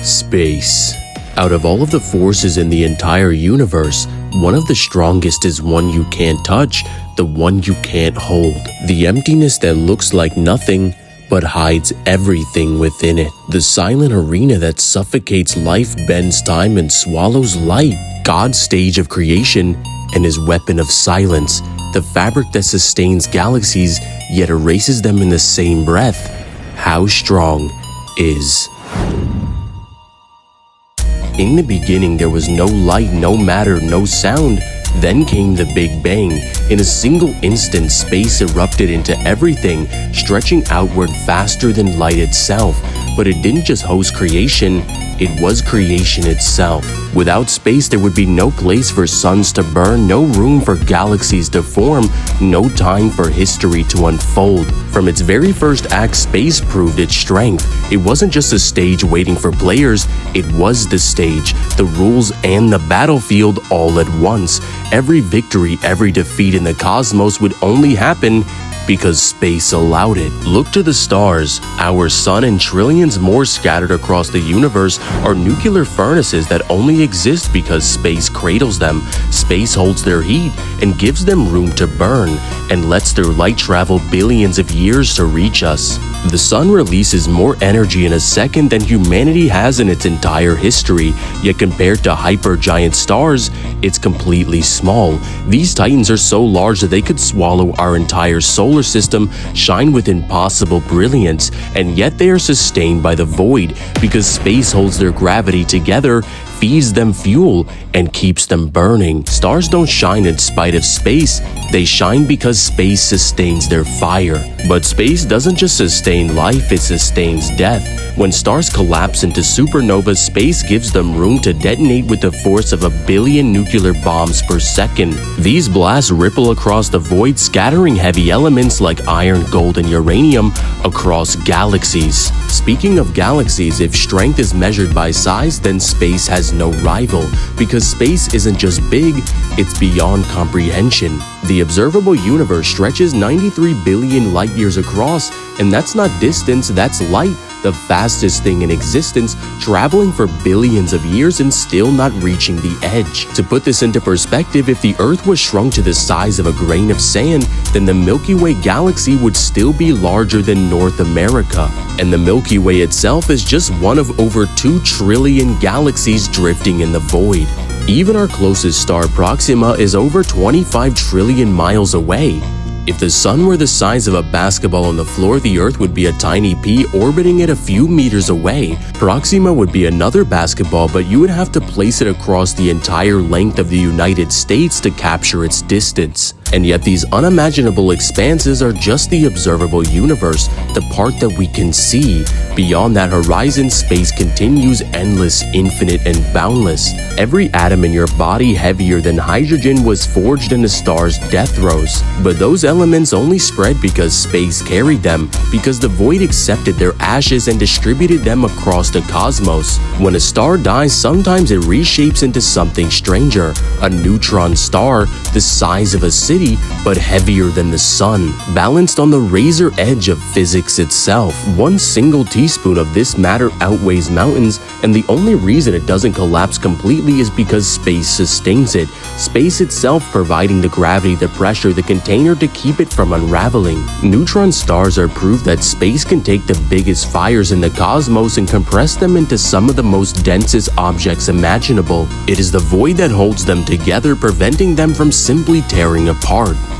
Space. Out of all of the forces in the entire universe, one of the strongest is one you can't touch, the one you can't hold. The emptiness that looks like nothing, but hides everything within it. The silent arena that suffocates life, bends time, and swallows light. God's stage of creation and his weapon of silence. The fabric that sustains galaxies, yet erases them in the same breath. How strong is... In the beginning, there was no light, no matter, no sound. Then came the Big Bang. In a single instant, space erupted into everything, stretching outward faster than light itself. But it didn't just host creation, it was creation itself. Without space, there would be no place for suns to burn, no room for galaxies to form, no time for history to unfold. From its very first act, space proved its strength. It wasn't just a stage waiting for players, it was the stage, the rules, and the battlefield all at once. Every victory, every defeat in the cosmos would only happen because space allowed it. Look to the stars. Our sun and trillions more scattered across the universe are nuclear furnaces that only exist because space cradles them. Space holds their heat and gives them room to burn and lets their light travel billions of years to reach us. The sun releases more energy in a second than humanity has in its entire history, yet compared to hypergiant stars, it's completely small. These titans are so large that they could swallow our entire solar system, shine with impossible brilliance, and yet they are sustained by the void because space holds their gravity together, feeds them fuel, and keeps them burning. Stars don't shine in spite of space, they shine because space sustains their fire. But space doesn't just sustain life, it sustains death. When stars collapse into supernovas, space gives them room to detonate with the force of 1 billion nuclear bombs per second. These blasts ripple across the void, scattering heavy elements like iron, gold, and uranium across galaxies. Speaking of galaxies, if strength is measured by size, then space has no rival, because space isn't just big, it's beyond comprehension. The observable universe stretches 93 billion light years across, and that's not distance, that's light, the fastest thing in existence, traveling for billions of years and still not reaching the edge. To put this into perspective, if the Earth was shrunk to the size of a grain of sand, then the Milky Way galaxy would still be larger than North America. And the Milky Way itself is just one of over 2 trillion galaxies drifting in the void. Even our closest star, Proxima, is over 25 trillion miles away. If the sun were the size of a basketball on the floor, the Earth would be a tiny pea orbiting it a few meters away. Proxima would be another basketball, but you would have to place it across the entire length of the United States to capture its distance. And yet these unimaginable expanses are just the observable universe, the part that we can see. Beyond that horizon, space continues endless, infinite, and boundless. Every atom in your body heavier than hydrogen was forged in a star's death throes. But those elements only spread because space carried them, because the void accepted their ashes and distributed them across the cosmos. When a star dies, sometimes it reshapes into something stranger. A neutron star, the size of a city, but heavier than the sun, balanced on the razor edge of physics itself. One single teaspoon of this matter outweighs mountains, and the only reason it doesn't collapse completely is because space sustains it. Space itself providing the gravity, the pressure, the container to keep it from unraveling. Neutron stars are proof that space can take the biggest fires in the cosmos and compress them into some of the most densest objects imaginable. It is the void that holds them together, preventing them from simply tearing apart.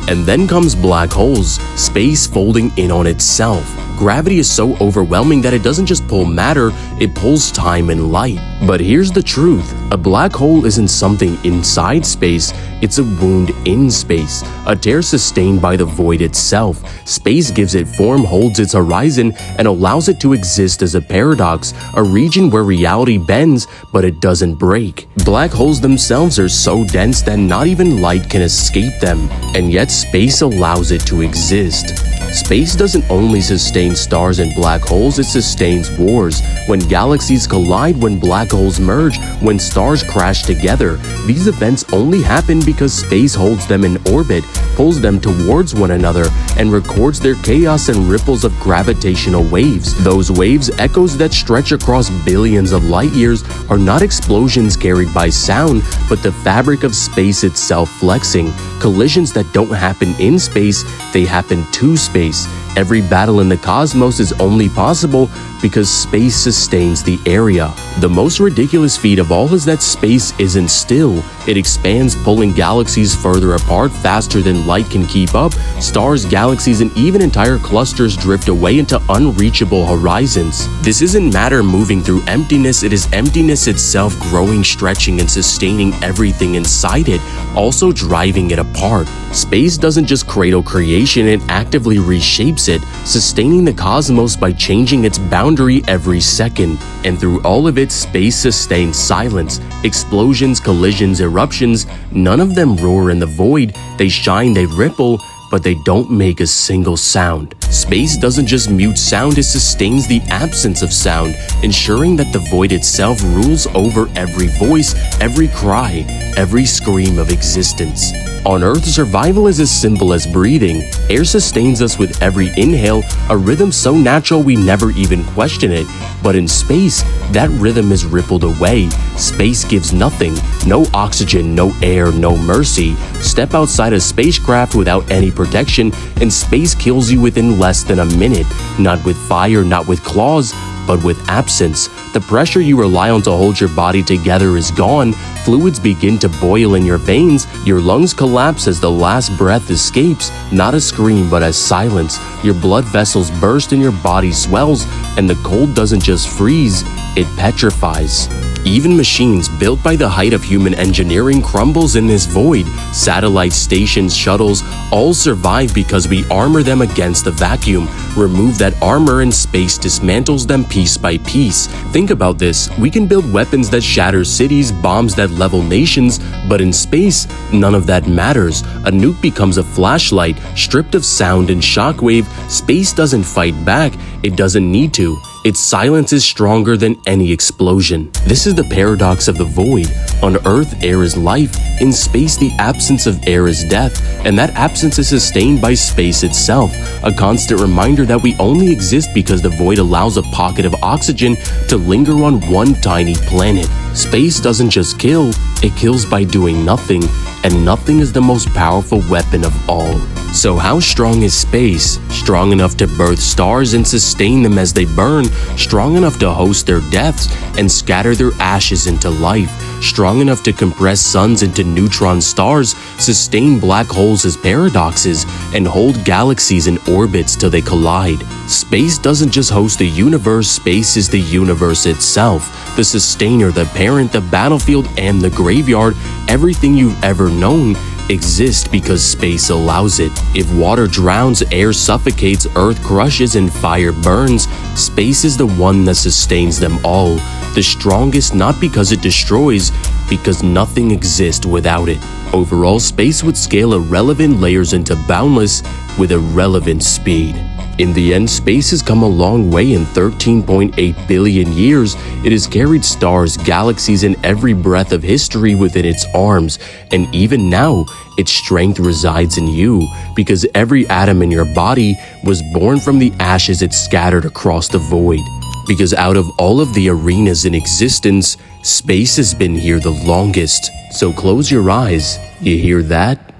And then comes black holes, space folding in on itself. Gravity is so overwhelming that it doesn't just pull matter, it pulls time and light. But here's the truth, a black hole isn't something inside space, it's a wound in space, a tear sustained by the void itself. Space gives it form, holds its horizon, and allows it to exist as a paradox, a region where reality bends, but it doesn't break. Black holes themselves are so dense that not even light can escape them, and yet space allows it to exist. Space doesn't only sustain sustains stars and black holes, it sustains wars. When galaxies collide, when black holes merge, when stars crash together, these events only happen because space holds them in orbit, pulls them towards one another, and records their chaos and ripples of gravitational waves. Those waves, echoes that stretch across billions of light years, are not explosions carried by sound, but the fabric of space itself flexing. Collisions that don't happen in space, they happen to space. Every battle in the cosmos is only possible because space sustains the area. The most ridiculous feat of all is that space isn't still. It expands, pulling galaxies further apart faster than light can keep up. Stars, galaxies, and even entire clusters drift away into unreachable horizons. This isn't matter moving through emptiness, it is emptiness itself growing, stretching, and sustaining everything inside it, also driving it apart. Space doesn't just cradle creation, it actively reshapes it, sustaining the cosmos by changing its boundary every second. And through all of it, space sustains silence. Explosions, collisions, eruptions, none of them roar in the void. They shine, they ripple, but they don't make a single sound. Space doesn't just mute sound, it sustains the absence of sound, ensuring that the void itself rules over every voice, every cry, every scream of existence. On Earth, survival is as simple as breathing. Air sustains us with every inhale, a rhythm so natural we never even question it. But in space, that rhythm is rippled away. Space gives nothing. No oxygen, no air, no mercy. Step outside a spacecraft without any protection, and space kills you within less than a minute. Not with fire, not with claws, but with absence. The pressure you rely on to hold your body together is gone. Fluids begin to boil in your veins. Your lungs collapse as the last breath escapes, not a scream but as silence. Your blood vessels burst and your body swells, and the cold doesn't just freeze, it petrifies. Even machines built by the height of human engineering crumbles in this void. Satellites, stations, shuttles, all survive because we armor them against the vacuum. Remove that armor and space dismantles them piece by piece. Think about this, we can build weapons that shatter cities, bombs that level nations, but in space, none of that matters. A nuke becomes a flashlight, stripped of sound and shockwave. Space doesn't fight back, it doesn't need to. Its silence is stronger than any explosion. This is the paradox of the void. On Earth, air is life. In space, the absence of air is death. And that absence is sustained by space itself. A constant reminder that we only exist because the void allows a pocket of oxygen to linger on one tiny planet. Space doesn't just kill, it kills by doing nothing. And nothing is the most powerful weapon of all. So how strong is space? Strong enough to birth stars and sustain them as they burn, strong enough to host their deaths and scatter their ashes into life, strong enough to compress suns into neutron stars, sustain black holes as paradoxes, and hold galaxies in orbits till they collide. Space doesn't just host the universe, space is the universe itself, the sustainer, the parent, the battlefield, and the graveyard. Everything you've ever known exists because space allows it. If water drowns, air suffocates, earth crushes, and fire burns, space is the one that sustains them all. The strongest not because it destroys, because nothing exists without it. Overall, space would scale irrelevant layers into boundless with irrelevant speed. In the end, space has come a long way in 13.8 billion years. It has carried stars, galaxies, and every breath of history within its arms. And even now, its strength resides in you, because every atom in your body was born from the ashes it scattered across the void. Because out of all of the arenas in existence, space has been here the longest. So close your eyes. You hear that?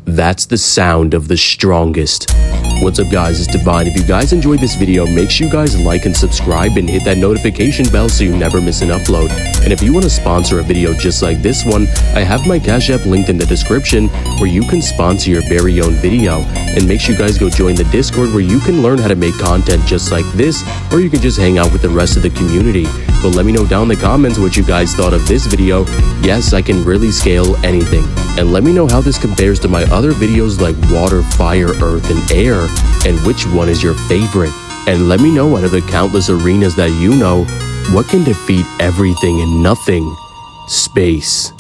That's the sound of the strongest. What's up guys, it's Divine. If you guys enjoyed this video, make sure you guys like and subscribe and hit that notification bell so you never miss an upload. And if you want to sponsor a video just like this one, I have my Cash App linked in the description where you can sponsor your very own video. And make sure you guys go join the Discord where you can learn how to make content just like this, or you can just hang out with the rest of the community. But let me know down in the comments what you guys thought of this video. Yes, I can really scale anything. And let me know how this compares to my other videos like water, fire, earth, and air, and which one is your favorite. And let me know out of the countless arenas that you know, what can defeat everything and nothing? Space.